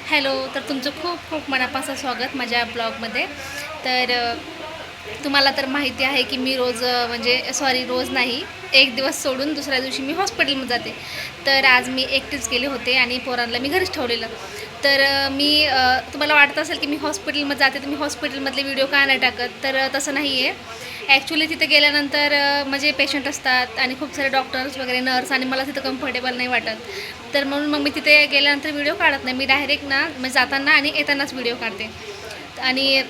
Hello, तर तुमचं खूप खूप मनापासून स्वागत माझ्या ब्लॉगमध्ये. तर तुम्हाला तर माहिती आहे की मी रोज रोज नाही, एक दिवस सोडून दुसऱ्या दिवशी मी हॉस्पिटलमध्ये जाते. तर आज मी एकटीच गेले होते आणि पोरांना मी घरीच ठेवलेलं. तर तुम्हाला वाटत असेल की मी हॉस्पिटलमध्ये जाते तर मी हॉस्पिटलमधले व्हिडिओ का नाही टाकत, तर तसं नाही आहे. ॲक्च्युली तिथे गेल्यानंतर म्हणजे पेशंट असतात आणि खूप सारे डॉक्टर्स वगैरे नर्स, आणि मला तिथं कम्फर्टेबल नाही वाटत. तर म्हणून मग मी तिथे गेल्यानंतर व्हिडिओ काढत नाही. मी डायरेक्ट म्हणजे जाताना आणि येतानाच व्हिडिओ काढते. आणि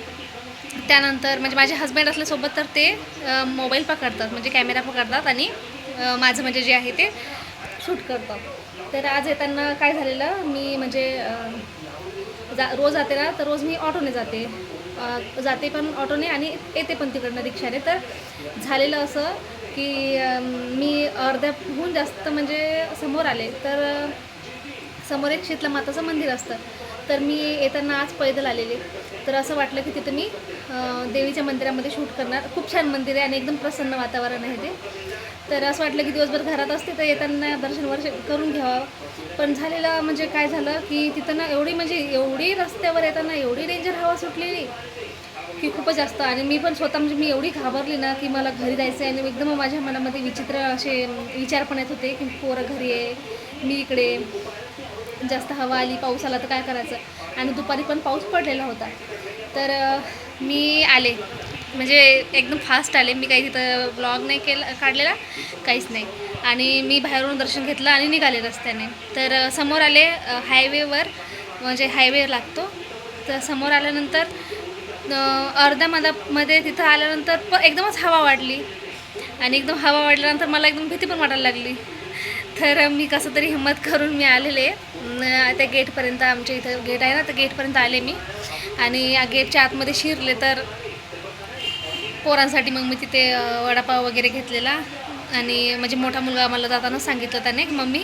त्यानंतर म्हणजे माझे हस्बंड असल्यासोबत तर ते मोबाईल पकडतात, म्हणजे कॅमेरा पकडतात आणि माझं म्हणजे जे आहे ते शूट करतात. तर आज येताना काय झालेलं, मी रोज जाते ना, तर रोज मी ऑटोने जाते पण ऑटोने आणि येते पण तिकडनं रिक्षाने. तर झालेलं असं की मी अर्ध्याहून जास्त म्हणजे समोर आले, तर समोर एक शीतला माताचं मंदिर असतं. तर मी येताना आज पैदल आलेले. तर असं वाटलं की तिथं मी देवीच्या मंदिरामध्ये शूट करणार. खूप छान मंदिर आहे आणि एकदम प्रसन्न वातावरण आहे ते. तर असं वाटलं की दिवसभर घरात असते तर येताना दर्शन करून घ्यावं. पण झालेलं म्हणजे काय झालं की तिथं ना एवढी रस्त्यावर येताना एवढी डेंजर हवा सुटलेली की खूपच जास्त. आणि मी पण स्वतः मी एवढी घाबरली ना की मला घरी जायचं आहे. आणि एकदम माझ्या मनामध्ये विचित्र असे विचार पण येत होते की पोरं घरी आहे, मी इकडे, जास्त हवा आली, पाऊस आला तर काय करायचं. आणि दुपारी पण पाऊस पडलेला होता. तर मी आले, म्हणजे एकदम फास्ट आले. मी काही तिथं ब्लॉग नाही काढलेला, काहीच नाही. आणि मी बाहेरून दर्शन घेतलं आणि निघाले रस्त्याने. तर समोर आले हायवेवर, म्हणजे हायवे लागतो. तर समोर आल्यानंतर अर्ध्या तिथं आल्यानंतर एकदमच हवा वाढली. आणि एकदम हवा वाढल्यानंतर मला एकदम भीती पण वाटायला लागली. तर मी कसं तरी हिंमत करून मी आलेले त्या गेटपर्यंत. आमच्या इथं गेट आहे ना, तर गेटपर्यंत आले मी. आणि या गेटच्या आतमध्ये शिरले. तर पोरांसाठी मग मी तिथे वडापाव वगैरे घेतलेला. आणि म्हणजे मोठा मुलगा मला जाताना सांगितलं त्याने की मम्मी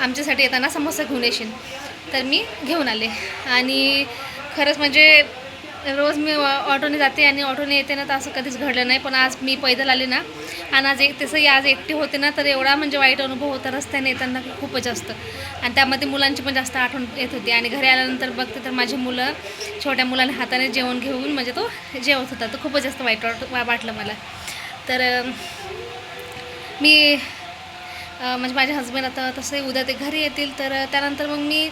आमच्यासाठी येताना समोसा घेऊन येशील. तर मी घेऊन आले. आणि खरंच म्हणजे रोज मी ऑटोने जाते आणि ऑटोने येते ना, तर असं कधीच घडलं नाही. पण आज मी पैदल आले ना, आणि आज एकटे होते ना, तर एवढा म्हणजे वाईट अनुभव होता रस्त्याने येताना खूपच जास्त. आणि त्यामध्ये मुलांची पण जास्त आठवण येत होती. आणि घरी आल्यानंतर बघते तर माझी मुलं छोट्या मुलाने हाताने जेवण घेऊन म्हणजे तो जेवत होता. तर खूपच जास्त वाईट वाटलं मला. तर मी म्हणजे माझे हस्बंड आता तसंही उद्या ते घरी येतील. तर त्यानंतर मग मी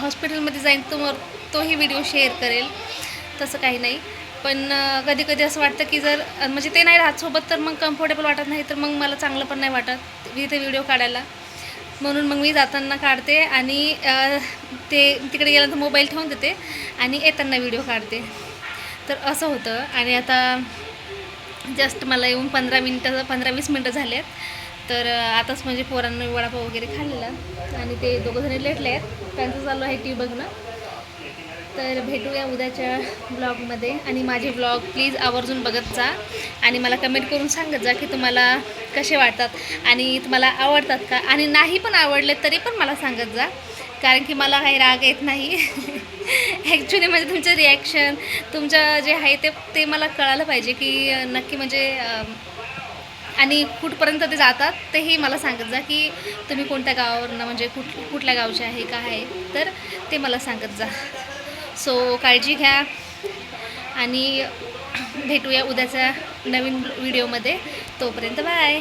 हॉस्पिटलमध्ये जाईन, तोही व्हिडिओ शेअर करेल. तसं काही नाही. पण कधी कधी असं वाटतं की जर म्हणजे ते नाही राहत सोबत तर मग कम्फर्टेबल वाटत नाही, तर मग मला चांगलं पण नाही वाटत इथे व्हिडिओ काढायला. म्हणून मग मी जाताना काढते आणि ते तिकडे गेल्यानंतर मोबाईल ठेवून देते आणि येताना व्हिडिओ काढते. तर असं होतं. आणि आता जस्ट मला येऊन 15-20 मिनटं झाले आहेत. तर आताच म्हणजे पोरांना वडापाव वगैरे खाल्लेला आणि ते दोघंजणी लेटले आहेत. त्यांचं चालू आहे टी व्ही बघणं. तर भेटूया उद्याच्या ब्लॉगमध्ये. आणि माझे ब्लॉग प्लीज आवर्जून बघत जा आणि मला कमेंट करून सांगत जा की तुम्हाला कसे वाटतात आणि तुम्हाला आवडतात का. आणि नाही पण आवडले तरी पण मला सांगत जा, कारण की मला काही राग येत नाही. ॲक्च्युली म्हणजे तुमचं रिॲक्शन, तुमचं जे आहे ते मला कळालं पाहिजे की नक्की म्हणजे आणि कुठपर्यंत ते जातात तेही मला सांगत जा की तुम्ही कोणत्या गावावरनं म्हणजे कुठल्या गावचे आहे का आहे, तर ते मला सांगत जा. सो काळजी घ्या आणि भेटूया उद्याच्या नवीन व्हिडिओमध्ये. तोपर्यंत बाय.